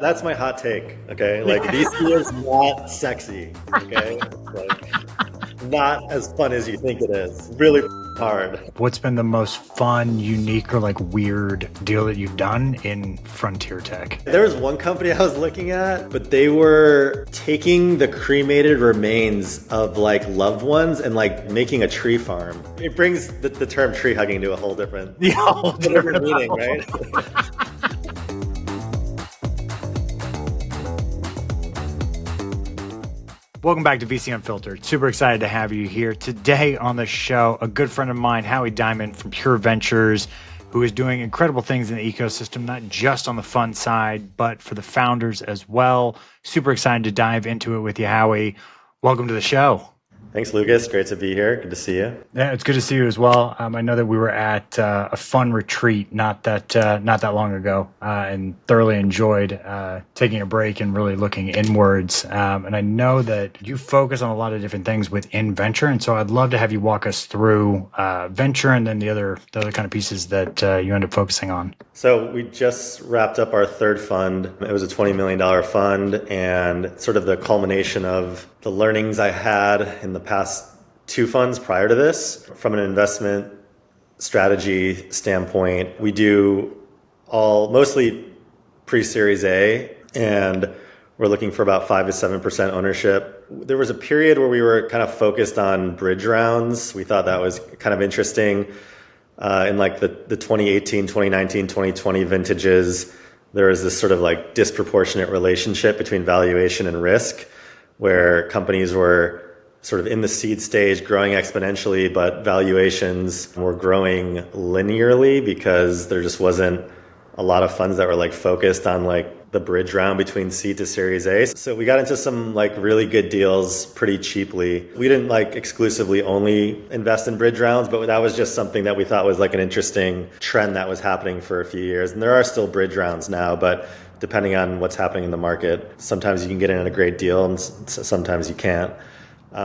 That's my hot take. Okay. Like VC is not sexy. Okay. Like not as fun as you think it is. Really hard. What's been the most fun, unique, or like weird deal that you've done in frontier tech? There was one company I was looking at, but they were taking the cremated remains of like loved ones and like making a tree farm. It brings the term tree hugging to a whole different, different meaning, right? Welcome back to VC Unfiltered. Super excited to have you here. Today on the show, a good friend of mine, Howie Diamond from Pure Ventures, who is doing incredible things in the ecosystem, not just on the fund side, but for the founders as well. Super excited to dive into it with you, Howie. Welcome to the show. Thanks, Lucas. Great to be here. Good to see you. Yeah, it's good to see you as well. I know that we were at a fun retreat not that long ago, and thoroughly enjoyed taking a break and really looking inwards. And I know that you focus on a lot of different things within venture, and so I'd love to have you walk us through venture and then the other kind of pieces that you end up focusing on. So we just wrapped up our third fund. It was a $20 million fund, and sort of the culmination of the learnings I had in the past two funds prior to this. From an investment strategy standpoint, we do mostly pre-Series A, and we're looking for about 5 to 7% ownership. There was a period where we were kind of focused on bridge rounds. We thought that was kind of interesting. In like the 2018, 2019, 2020 vintages, there was this sort of like disproportionate relationship between valuation and risk, where companies were sort of in the seed stage growing exponentially, but valuations were growing linearly because there just wasn't a lot of funds that were like focused on like the bridge round between seed to Series A. So we got into some like really good deals pretty cheaply. We didn't like exclusively only invest in bridge rounds, but that was just something that we thought was like an interesting trend that was happening for a few years. And there are still bridge rounds now, but depending on what's happening in the market, sometimes you can get in at a great deal and sometimes you can't.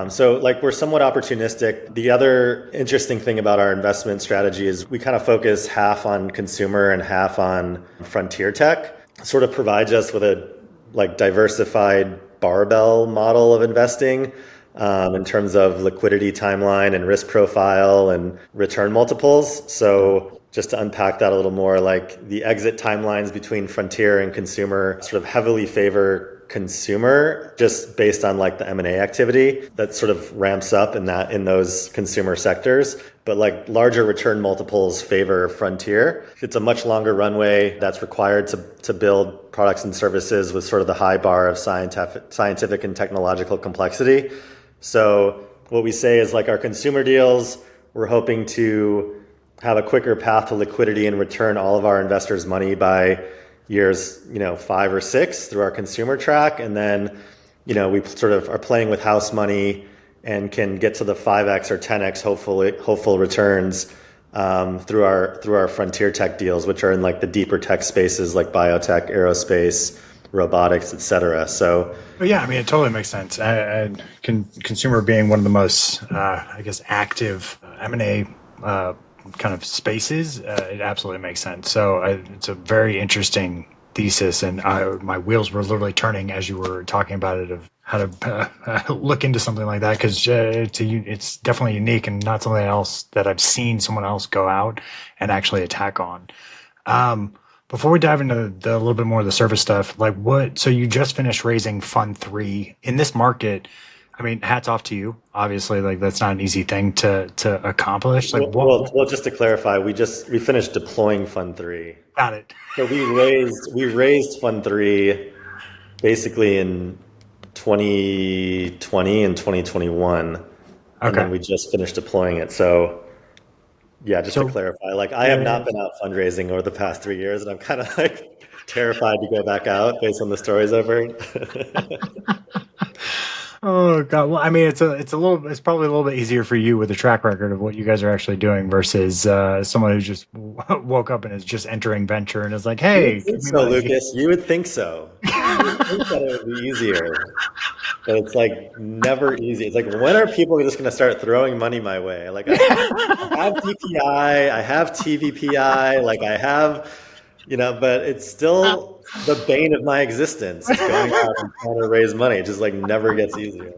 So like we're somewhat opportunistic. The other interesting thing about our investment strategy is we kind of focus half on consumer and half on frontier tech. It sort of provides us with a like diversified barbell model of investing in terms of liquidity timeline and risk profile and return multiples. So just to unpack that a little more, like the exit timelines between frontier and consumer sort of heavily favor consumer just based on like the M&A activity that sort of ramps up in those consumer sectors. But like larger return multiples favor frontier. It's a much longer runway that's required to build products and services with sort of the high bar of scientific and technological complexity. So what we say is like our consumer deals, we're hoping to have a quicker path to liquidity and return all of our investors' money by years, 5 or 6 through our consumer track. And then, we sort of are playing with house money and can get to the 5x or 10x hopeful returns through our frontier tech deals, which are in like the deeper tech spaces like biotech, aerospace, robotics, et cetera. So yeah, I mean, it totally makes sense. Consumer being one of the most, active M&A kind of spaces, it absolutely makes sense. So it's a very interesting thesis, and my wheels were literally turning as you were talking about it of how to look into something like that, because it's definitely unique and not something else that I've seen someone else go out and actually attack on. Before we dive into a little bit more of the surface stuff, so you just finished raising Fund 3 in this market. I mean, hats off to you. Obviously, like that's not an easy thing to accomplish. Well, just to clarify, we finished deploying Fund 3. Got it. So we raised Fund 3 basically in 2020 and 2021, and then we just finished deploying it. So yeah, to clarify, like I have not been out fundraising over the past 3 years, and I'm kind of like terrified to go back out based on the stories I've heard. Oh God! Well, I mean, it's probably a little bit easier for you with a track record of what you guys are actually doing versus someone who just woke up and is just entering venture and is like, "Hey, Lucas, you would think so. You would think that it would be easier, but it's like never easy. It's like, when are people just going to start throwing money my way? Like I have DPI, I have TVPI, like I have but it's still the bane of my existence. Is going out and trying to raise money. It just like never gets easier.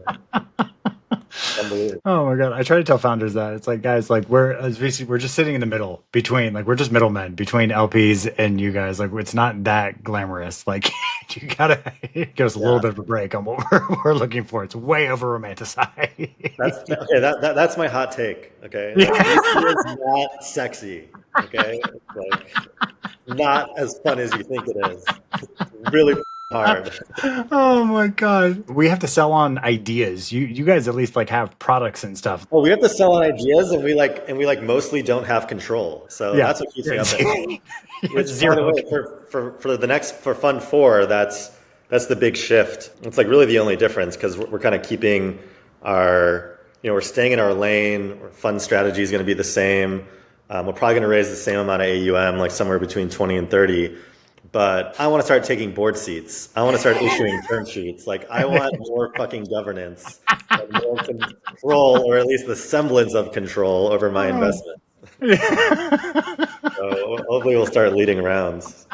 Unbelievable. Oh my God. I try to tell founders that it's like, guys, like we're as VC, we're just sitting in the middle between, like, we're just middlemen between LPs and you guys. Like, it's not that glamorous. Like, you gotta give us a little Yeah, bit of a break on what we're looking for. It's way over that's romanticized. okay. That's my hot take. Okay, like Yeah. VC is not sexy. Okay, it's like not as fun as you think it is. It's really hard. Oh my God. We have to sell on ideas. You guys at least like have products and stuff. Well, we have to sell on ideas, and we mostly don't have control. So Yeah. that's what keeps me Yeah. up at night. Yeah, Which, by the zero. way, for the next for Fund Four, that's the big shift. It's like really the only difference because we're kind of keeping our we're staying in our lane. Our fund strategy is going to be the same. We're probably going to raise the same amount of AUM, like somewhere between 20 and 30. But I want to start taking board seats. I want to start issuing term sheets. Like I want more fucking governance and more control, or at least the semblance of control over my investment. So hopefully we'll start leading rounds.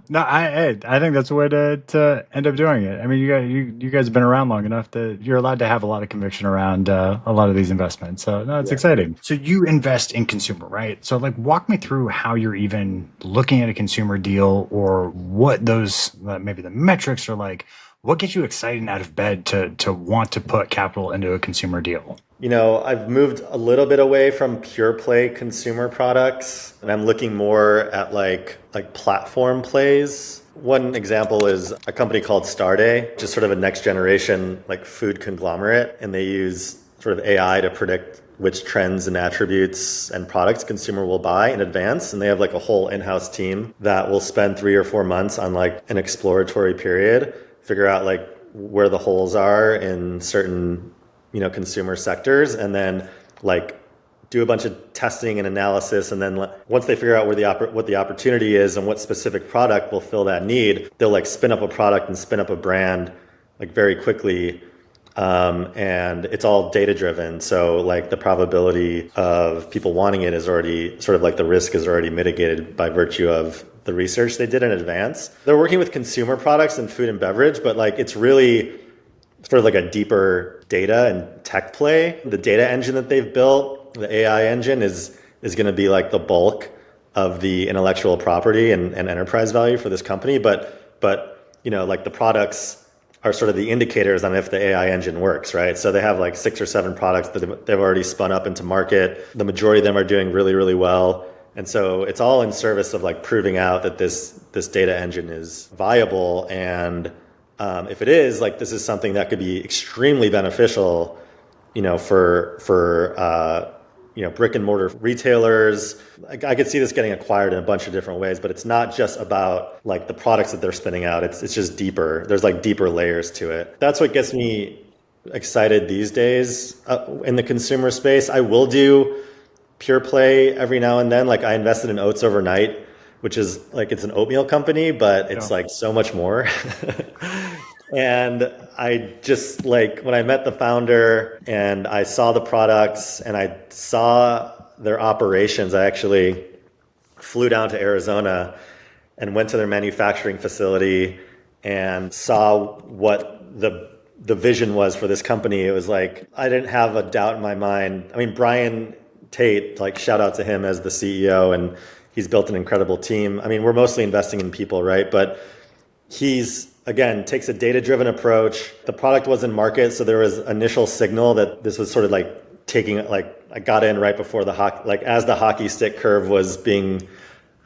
No, I think that's the way to end up doing it. I mean, you guys have been around long enough that you're allowed to have a lot of conviction around a lot of these investments. So no, it's Yeah. exciting. So you invest in consumer, right? So like, walk me through how you're even looking at a consumer deal, or what those maybe the metrics are like. What gets you excited out of bed to want to put capital into a consumer deal? I've moved a little bit away from pure play consumer products, and I'm looking more at like platform plays. One example is a company called Starday, just sort of a next generation like food conglomerate, and they use sort of AI to predict which trends and attributes and products consumer will buy in advance. And they have like a whole in-house team that will spend 3 or 4 months on like an exploratory period, figure out like where the holes are in certain consumer sectors, and then like do a bunch of testing and analysis, and then once they figure out what the opportunity is and what specific product will fill that need, they'll like spin up a product and spin up a brand like very quickly, and it's all data driven. So like the probability of people wanting it is already sort of like the risk is already mitigated by virtue of the research they did in advance. They're working with consumer products and food and beverage, but like it's really sort of like a deeper data and tech play. The data engine that they've built, the AI engine, is going to be like the bulk of the intellectual property and enterprise value for this company. But like the products are sort of the indicators on if the AI engine works, right? So they have like 6 or 7 products that they've already spun up into market. The majority of them are doing really, really well. And so it's all in service of like proving out that this data engine is viable. And if it is, like this is something that could be extremely beneficial, for brick and mortar retailers. I could see this getting acquired in a bunch of different ways, but it's not just about like the products that they're spinning out. It's just deeper. There's like deeper layers to it. That's what gets me excited these days in the consumer space. I will do pure play every now and then. Like I invested in Oats overnight, which is like it's an oatmeal company, but it's like so much more. And I just like when I met the founder and I saw the products and I saw their operations, I actually flew down to Arizona and went to their manufacturing facility and saw what the vision was for this company. It was like I didn't have a doubt in my mind. I mean, Brian Tate, like shout out to him as the CEO, and he's built an incredible team. I mean, we're mostly investing in people, right? But he's again takes a data-driven approach. The product was in market, so there was initial signal that this was sort of like taking like I got in right before the as the hockey stick curve was being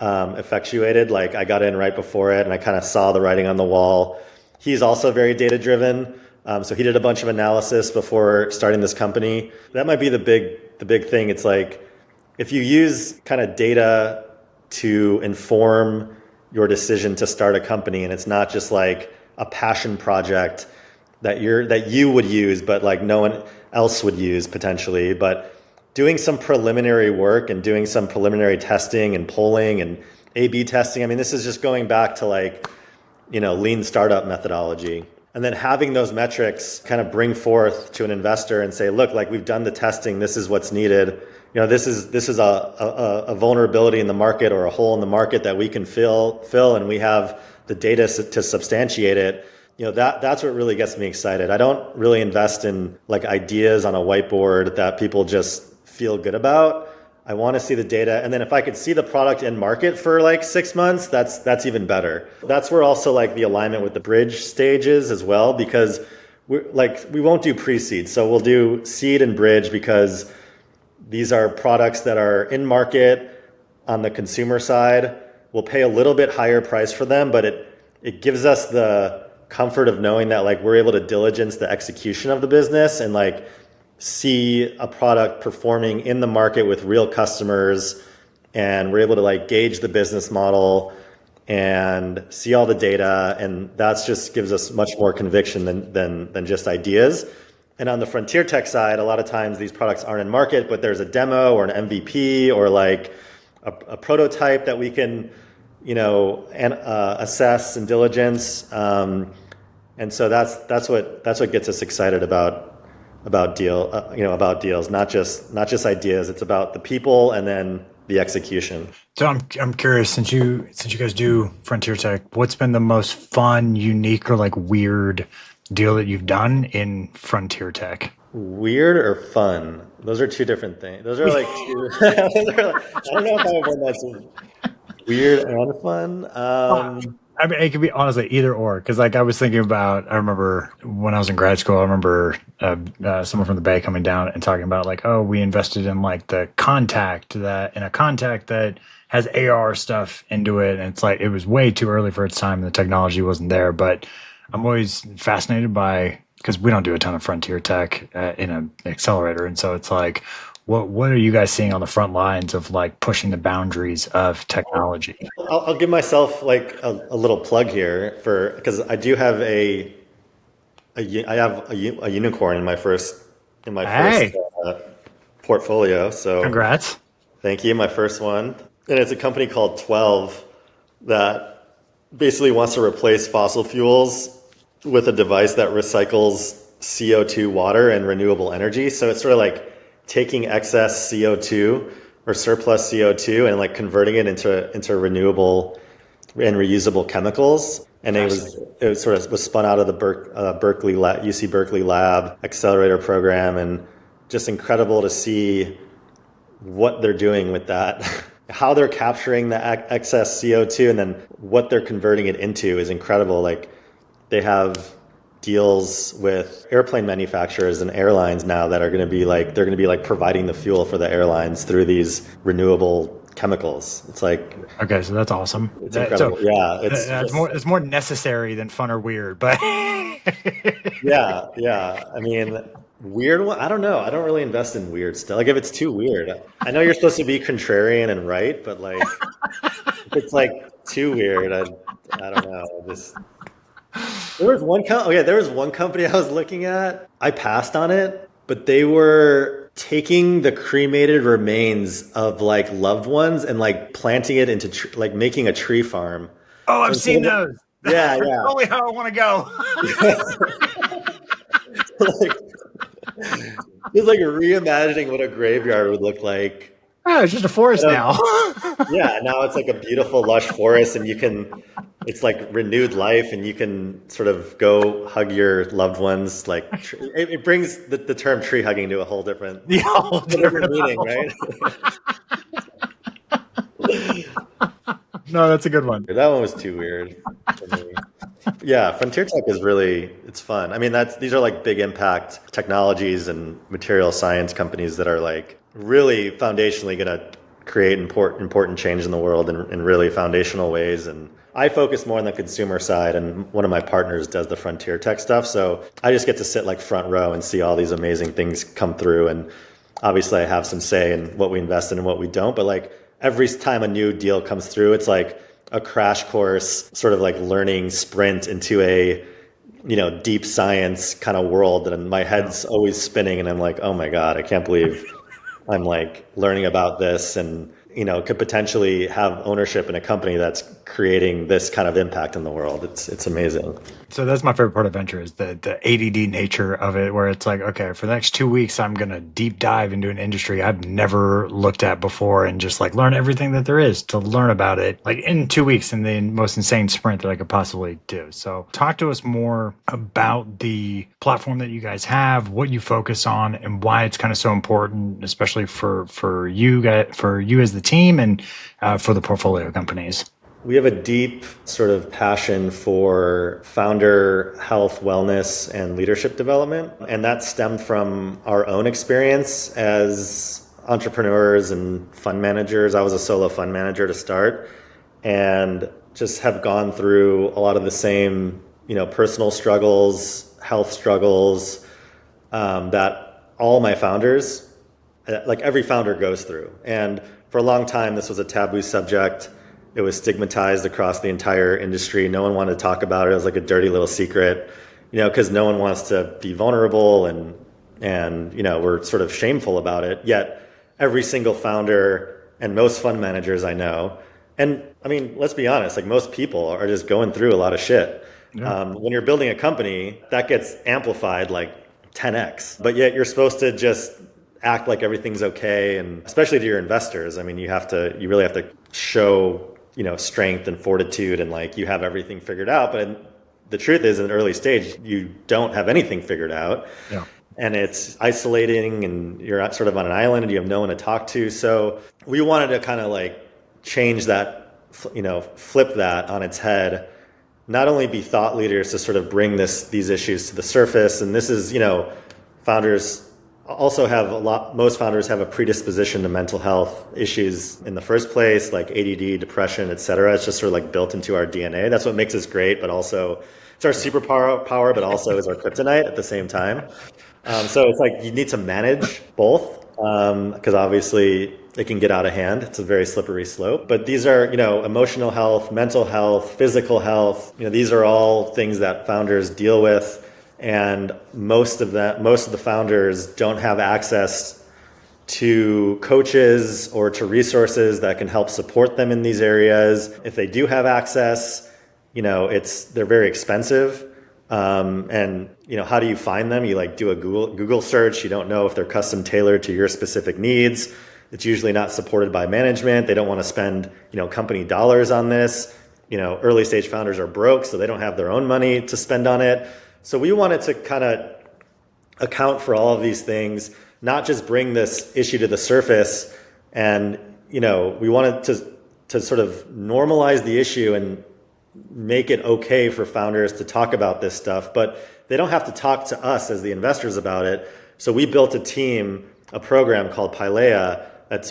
effectuated. Like I got in right before it, and I kind of saw the writing on the wall. He's also very data-driven, so he did a bunch of analysis before starting this company. That might be the big thing. It's like if you use kind of data to inform your decision to start a company, and it's not just like a passion project that you would use, but like no one else would use potentially, but doing some preliminary work and doing some preliminary testing and polling and A/B testing. I mean, this is just going back to like, lean startup methodology. And then having those metrics kind of bring forth to an investor and say, look, like we've done the testing, this is what's needed. This is a vulnerability in the market or a hole in the market that we can fill, and we have the data to substantiate it. That's what really gets me excited. I don't really invest in like ideas on a whiteboard that people just feel good about. I want to see the data. And then if I could see the product in market for like 6 months, that's even better. That's where also like the alignment with the bridge stages as well, because we won't do pre-seed. So we'll do seed and bridge because these are products that are in market on the consumer side. We'll pay a little bit higher price for them, but it gives us the comfort of knowing that like we're able to diligence the execution of the business and like see a product performing in the market with real customers, and we're able to like gauge the business model and see all the data, and that's just gives us much more conviction than just ideas. And on the frontier tech side, a lot of times these products aren't in market, but there's a demo or an MVP or like a prototype that we can assess and diligence, and so that's what gets us excited about deals, not just ideas. It's about the people and then the execution. So I'm curious, since you guys do frontier tech, what's been the most fun, unique, or like weird deal that you've done in frontier tech? Weird or fun? Those are two different things. Those are like two. I don't know if I have one that's weird and fun. I mean, it could be honestly either or. Because like I was thinking about, I remember when I was in grad school, I remember someone from the Bay coming down and talking about like, oh, we invested in like a contact that has AR stuff into it, and it's like it was way too early for its time, and the technology wasn't there. But I'm always fascinated by, because we don't do a ton of frontier tech in an accelerator, and so it's like, what are you guys seeing on the front lines of like pushing the boundaries of technology? I'll give myself like a little plug here because I do have a unicorn in my first portfolio. So congrats. Thank you. My first one, and it's a company called 12 that basically wants to replace fossil fuels with a device that recycles CO2, water, and renewable energy. So it's sort of like taking excess CO2 or surplus CO2 and like converting it into renewable and reusable chemicals. And it was spun out of the UC Berkeley lab accelerator program, and just incredible to see what they're doing with that. How they're capturing the excess CO2 and then what they're converting it into is incredible. Like they have deals with airplane manufacturers and airlines now that are going to be like providing the fuel for the airlines through these renewable chemicals. It's like, okay, so that's awesome. It's incredible. So, yeah, it's more necessary than fun or weird, but yeah. I mean, weird one. I don't know. I don't really invest in weird stuff. Like if it's too weird, I know you're supposed to be contrarian and right, but like if it's like too weird, I don't know. There was one company I was looking at. I passed on it, but they were taking the cremated remains of like loved ones and like planting it into like making a tree farm. Oh, I've seen those. Yeah. Only how I want to go. It's like reimagining what a graveyard would look like. Oh, it's just a forest now. Yeah, now it's like a beautiful lush forest, and it's like renewed life, and you can sort of go hug your loved ones. Like it brings the term tree hugging to a whole different meaning, right? No, that's a good one. That one was too weird for me. Yeah, frontier tech is it's fun. I mean, these are like big impact technologies and material science companies that are like really foundationally going to create important change in the world in really foundational ways. And I focus more on the consumer side, and one of my partners does the frontier tech stuff. So I just get to sit like front row and see all these amazing things come through. And obviously I have some say in what we invest in and what we don't, but like every time a new deal comes through, it's like a crash course, sort of like learning sprint into a deep science kind of world. And my head's always spinning, and I'm like, oh my God, I can't believe I'm like learning about this, and could potentially have ownership in a company that's creating this kind of impact in the world. It's amazing. So that's my favorite part of venture is the ADD nature of it, where it's like, okay, for the next 2 weeks, I'm going to deep dive into an industry I've never looked at before and just like learn everything that there is to learn about it, like in 2 weeks in the most insane sprint that I could possibly do. So talk to us more about the platform that you guys have, what you focus on, and why it's kind of so important, especially for you guys, for you as the team, and for the portfolio companies. We have a deep sort of passion for founder health, wellness, and leadership development. And that stemmed from our own experience as entrepreneurs and fund managers. I was a solo fund manager to start and just have gone through a lot of the same, personal struggles, health struggles that all my founders, like every founder goes through. And for a long time, this was a taboo subject. It was stigmatized across the entire industry. No one wanted to talk about it. It was like a dirty little secret, because no one wants to be vulnerable and we're sort of shameful about it. Yet every single founder and most fund managers I know, and I mean, let's be honest, like most people are just going through a lot of shit. Yeah. When you're building a company, that gets amplified like 10x, but yet you're supposed to just act like everything's okay. And especially to your investors, I mean, you really have to show strength and fortitude and like you have everything figured out. But the truth is, in the early stage, you don't have anything figured out. Yeah. And it's isolating and you're sort of on an island and you have no one to talk to. So we wanted to kind of like change that, flip that on its head, not only be thought leaders to sort of bring these issues to the surface. And this is, founders also most founders have a predisposition to mental health issues in the first place, like ADD, depression, et cetera. It's just sort of like built into our DNA. That's what makes us great, but also it's our superpower, but also is our kryptonite at the same time. So it's like you need to manage both because obviously it can get out of hand. It's a very slippery slope. But these are, emotional health, mental health, physical health. These are all things that founders deal with. And most of the founders don't have access to coaches or to resources that can help support them in these areas. If they do have access, they're very expensive. And how do you find them? You like do a Google search. You don't know if they're custom tailored to your specific needs. It's usually not supported by management. They don't want to spend, company dollars on this. Early stage founders are broke, so they don't have their own money to spend on it. So we wanted to kind of account for all of these things, not just bring this issue to the surface. And, we wanted to sort of normalize the issue and make it okay for founders to talk about this stuff, but they don't have to talk to us as the investors about it. So we built a program called Pilea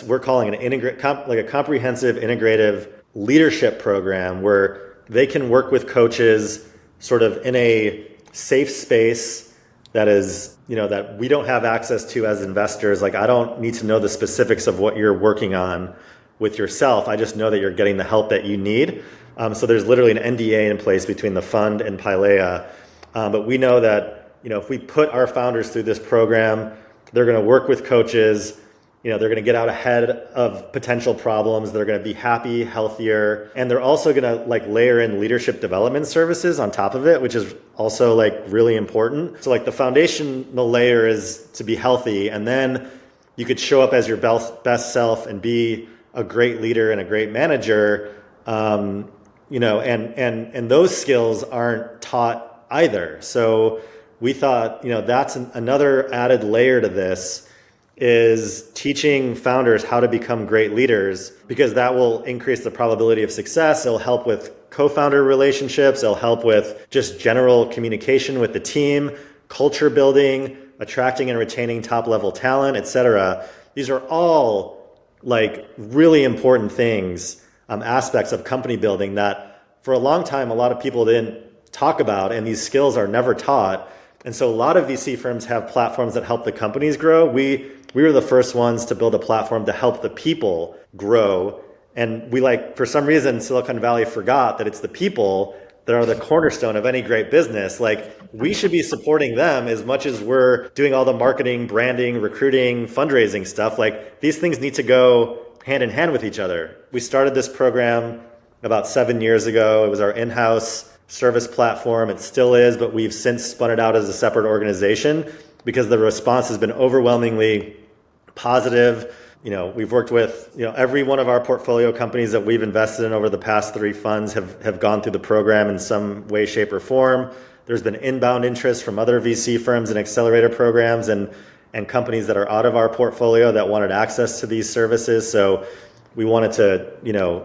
we're calling a comprehensive integrative leadership program where they can work with coaches sort of in a safe space that is, that we don't have access to as investors. Like I don't need to know the specifics of what you're working on with yourself. I just know that you're getting the help that you need. So there's literally an NDA in place between the fund and Pilea. But we know that, if we put our founders through this program, they're going to work with coaches. They're going to get out ahead of potential problems. They're going to be happy, healthier, and they're also going to like layer in leadership development services on top of it, which is also like really important. So like the foundational layer is to be healthy, and then you could show up as your best self and be a great leader and a great manager. And those skills aren't taught either. So we thought, that's another added layer to this. Is teaching founders how to become great leaders, because that will increase the probability of success. It'll help with co-founder relationships. It'll help with just general communication with the team, culture building, attracting and retaining top level talent, etc. These are all like really important things, aspects of company building that for a long time, a lot of people didn't talk about, and these skills are never taught. And so a lot of VC firms have platforms that help the companies grow. We were the first ones to build a platform to help the people grow. And we for some reason, Silicon Valley forgot that it's the people that are the cornerstone of any great business. Like we should be supporting them as much as we're doing all the marketing, branding, recruiting, fundraising stuff. Like these things need to go hand in hand with each other. We started this program about 7 years ago. It was our in-house service platform. It still is, but we've since spun it out as a separate organization because the response has been overwhelmingly positive. We've worked with, every one of our portfolio companies that we've invested in over the past 3 funds have gone through the program in some way, shape, or form. There's been inbound interest from other VC firms and accelerator programs and companies that are out of our portfolio that wanted access to these services. So we wanted to,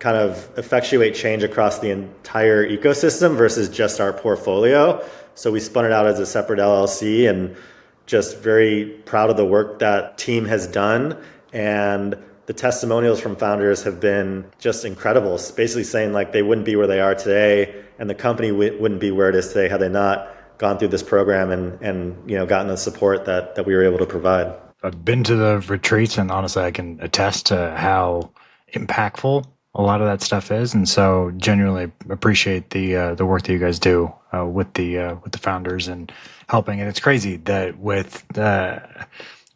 kind of effectuate change across the entire ecosystem versus just our portfolio. So we spun it out as a separate LLC, and just very proud of the work that team has done. And the testimonials from founders have been just incredible. It's basically saying like they wouldn't be where they are today, and the company wouldn't be where it is today had they not gone through this program and gotten the support that we were able to provide. I've been to the retreats, and honestly, I can attest to how impactful a lot of that stuff is, and so genuinely appreciate the work that you guys do with the founders and helping. And it's crazy that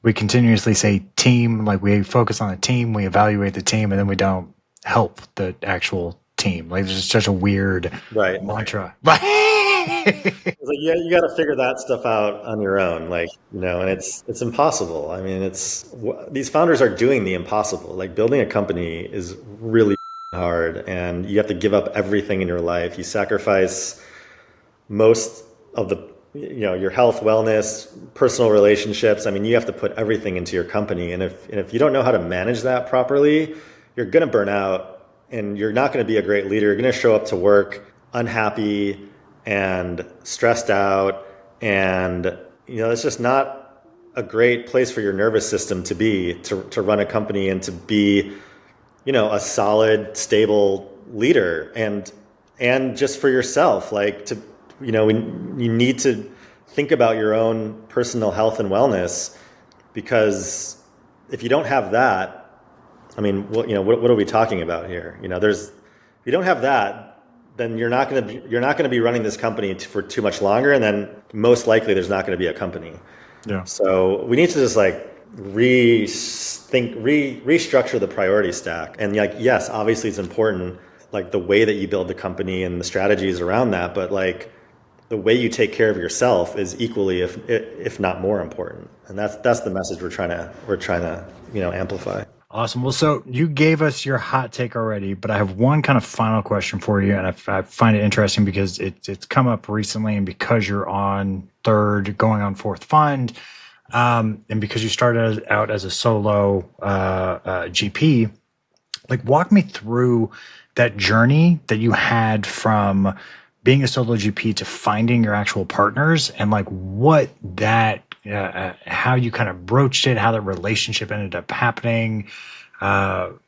we continuously say team, like we focus on the team, we evaluate the team, and then we don't help the actual team. Like there's such a weird mantra. It's like, yeah, you got to figure that stuff out on your own, and it's impossible. I mean, these founders are doing the impossible. Like building a company is really hard, and you have to give up everything in your life. You sacrifice most of the, your health, wellness, personal relationships. I mean, you have to put everything into your company, and if you don't know how to manage that properly, you're going to burn out, and you're not going to be a great leader. You're going to show up to work unhappy and stressed out, and it's just not a great place for your nervous system to be, to run a company and to be a solid, stable leader, and just for yourself, you need to think about your own personal health and wellness, because if you don't have that, I mean, what are we talking about here? If you don't have that, then you're not going to be running this company for too much longer, and then most likely there's not going to be a company. Yeah. So we need to just restructure the priority stack. And yes, obviously it's important, the way that you build the company and the strategies around that, but the way you take care of yourself is equally, if not more important. And that's the message we're trying to amplify. Awesome. Well, so you gave us your hot take already, but I have one kind of final question for you, and I find it interesting because it's come up recently, and because you're on third, going on fourth fund, and because you started out as a solo GP, walk me through that journey that you had from being a solo GP to finding your actual partners, and what that, how you kind of broached it, how that relationship ended up happening. Kind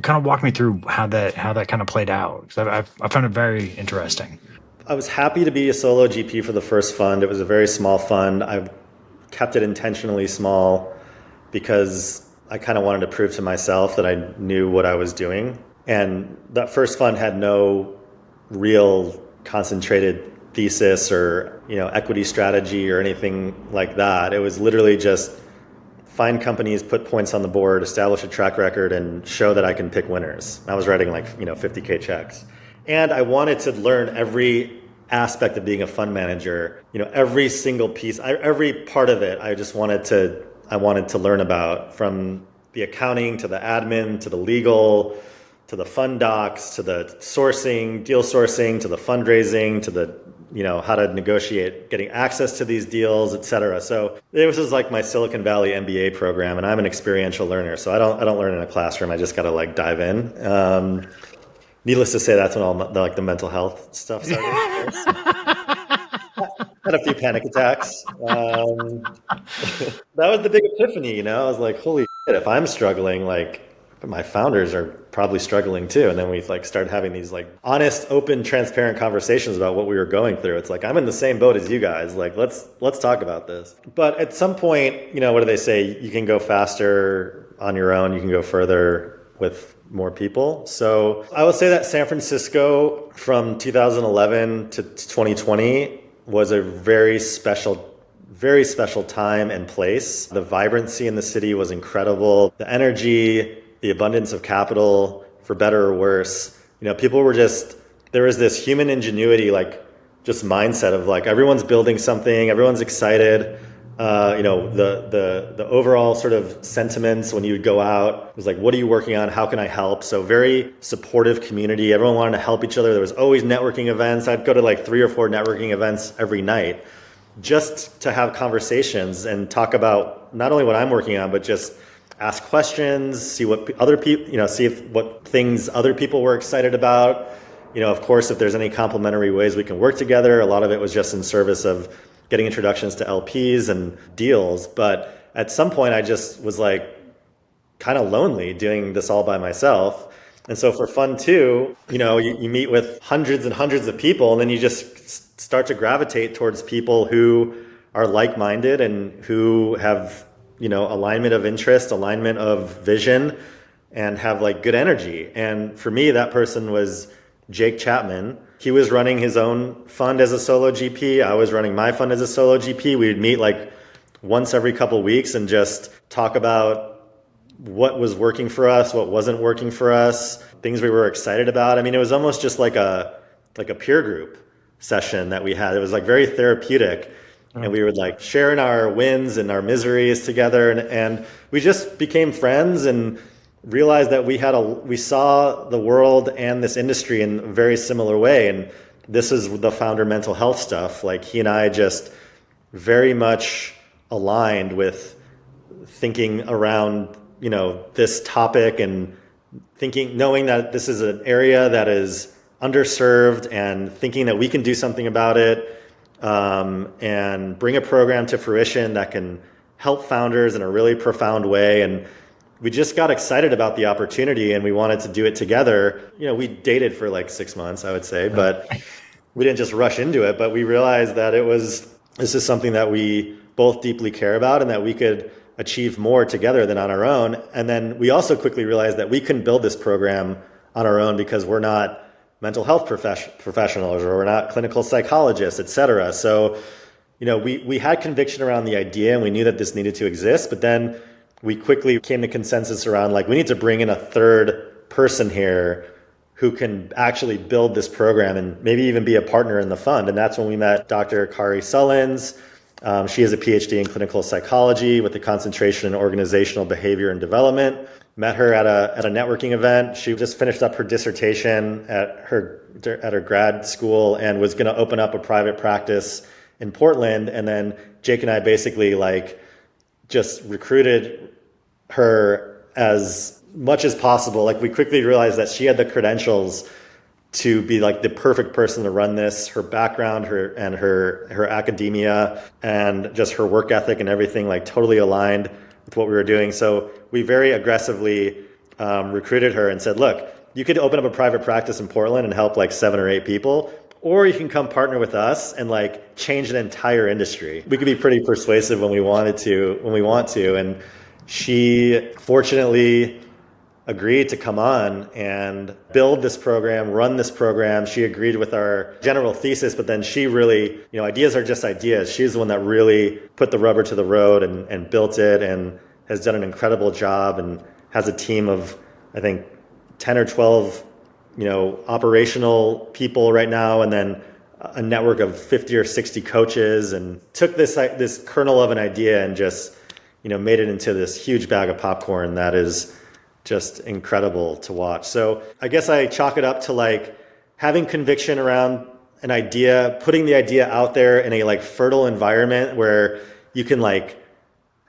of walk me through how that kind of played out, because I found it very interesting. I was happy to be a solo GP for the first fund. It was a very small fund. I kept it intentionally small because I kind of wanted to prove to myself that I knew what I was doing. And that first fund had no real concentrated thesis or equity strategy or anything like that. It was literally just find companies, put points on the board, establish a track record, and show that I can pick winners. I was writing $50K checks, and I wanted to learn every aspect of being a fund manager. Every single piece, every part of it. I wanted to learn about, from the accounting to the admin to the legal to the fund docs to the sourcing, deal sourcing, to the fundraising, to the how to negotiate getting access to these deals, et cetera. So this is like my Silicon Valley MBA program, and I'm an experiential learner, so I don't learn in a classroom. I just got to dive in. Needless to say, that's when all the mental health stuff started. Had a few panic attacks. That was the big epiphany. I was like, holy shit, if I'm struggling, my founders are probably struggling too. And then we started having these honest, open, transparent conversations about what we were going through. It's I'm in the same boat as you guys. Let's talk about this. But at some point, what do they say? You can go faster on your own. You can go further with more people. So I would say that San Francisco from 2011 to 2020 was a very special time and place. The vibrancy in the city was incredible. The energy, the abundance of capital, for better or worse, People were there was this human ingenuity, like just mindset of like everyone's building something, everyone's excited. The overall sort of sentiments when you would go out was like, what are you working on? How can I help? So very supportive community. Everyone wanted to help each other. There was always networking events. I'd go to like 3 or 4 networking events every night just to have conversations and talk about not only what I'm working on, but just ask questions, see what other people, see what things other people were excited about. Of course, if there's any complementary ways we can work together. A lot of it was just in service of getting introductions to LPs and deals. But at some point I just was like kind of lonely doing this all by myself. And so for Fund 2, you meet with hundreds and hundreds of people, and then you just start to gravitate towards people who are like-minded and who have, alignment of interest, alignment of vision, and have like good energy. And for me, that person was Jake Chapman. He was running his own fund as a solo GP. I was running my fund as a solo GP. We would meet like once every couple weeks and just talk about what was working for us, what wasn't working for us, things we were excited about. I mean, it was almost just like a peer group session that we had. It was like very therapeutic. And we would like share in our wins and our miseries together. And we just became friends and realized that we saw the world and this industry in a very similar way. And this is the founder mental health stuff. Like he and I just very much aligned with thinking around, this topic and knowing that this is an area that is underserved and thinking that we can do something about it, and bring a program to fruition that can help founders in a really profound way. And we just got excited about the opportunity and we wanted to do it together. We dated for like 6 months, I would say, but we didn't just rush into it. But we realized that this is something that we both deeply care about and that we could achieve more together than on our own. And then we also quickly realized that we couldn't build this program on our own because we're not mental health professionals or we're not clinical psychologists, et cetera. So, we had conviction around the idea and we knew that this needed to exist, but then we quickly came to consensus around like, we need to bring in a third person here who can actually build this program and maybe even be a partner in the fund. And that's when we met Dr. Kari Sullins. She has a PhD in clinical psychology with a concentration in organizational behavior and development. Met her at a networking event. She just finished up her dissertation at her grad school and was going to open up a private practice in Portland. And then Jake and I basically like just recruited her as much as possible. Like we quickly realized that she had the credentials to be like the perfect person to run this. Her background, her academia, and just her work ethic and everything like totally aligned with what we were doing. So we very aggressively recruited her and said, look, you could open up a private practice in Portland and help like 7 or 8 people, or you can come partner with us and like change an entire industry. We could be pretty persuasive when we want to. And she fortunately agreed to come on and build this program, run this program. She agreed with our general thesis, but then she really, ideas are just ideas. She's the one that really put the rubber to the road and built it and has done an incredible job and has a team of, I think, 10 or 12, operational people right now, and then a network of 50 or 60 coaches, and took this kernel of an idea and just, made it into this huge bag of popcorn that is just incredible to watch. So I guess I chalk it up to like having conviction around an idea, putting the idea out there in a like fertile environment where you can like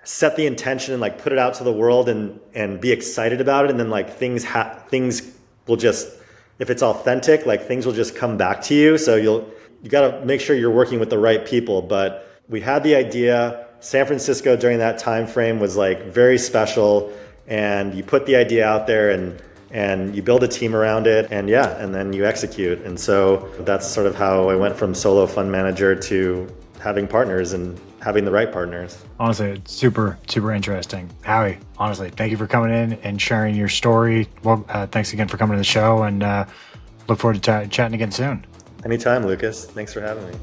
set the intention and like put it out to the world and be excited about it. And then like things will just, if it's authentic, like things will just come back to you. So you got to make sure you're working with the right people. But we had the idea. San Francisco during that time frame was like very special. And you put the idea out there and you build a team around it and then you execute. And so that's sort of how I went from solo fund manager to having partners and having the right partners. Honestly, it's super, super interesting. Howie, honestly, thank you for coming in and sharing your story. Well, thanks again for coming to the show and look forward to chatting again soon. Anytime, Lucas. Thanks for having me.